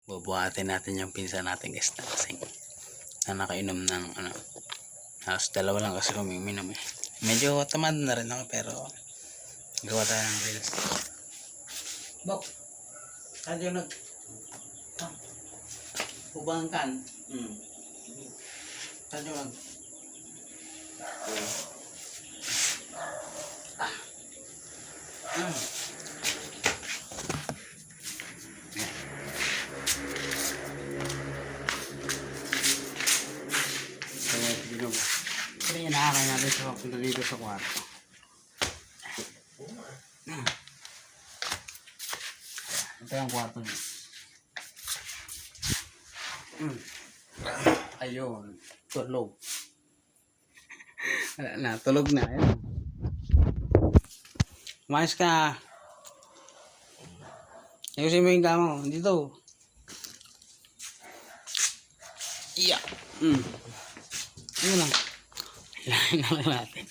Bubuhatin natin yung pinsan natin guys na kasing na nakainom ng halos dalawa lang kasi kung uminom eh. Medyo tamad na rin ako pero gawa tayo ng reels. Bok, kadyo nag ubangkan. Kadyo nag Kaya yung nakakaya natin sa papunta dito sa kwarto. Ito yung kwarto niya. Ayun. Tulog. Wala na. Tulog na. Ayun. Umayos ka. Ayusin mo yung kama mo. Dito. Iya. Ayun lang. Hilahin na lang natin.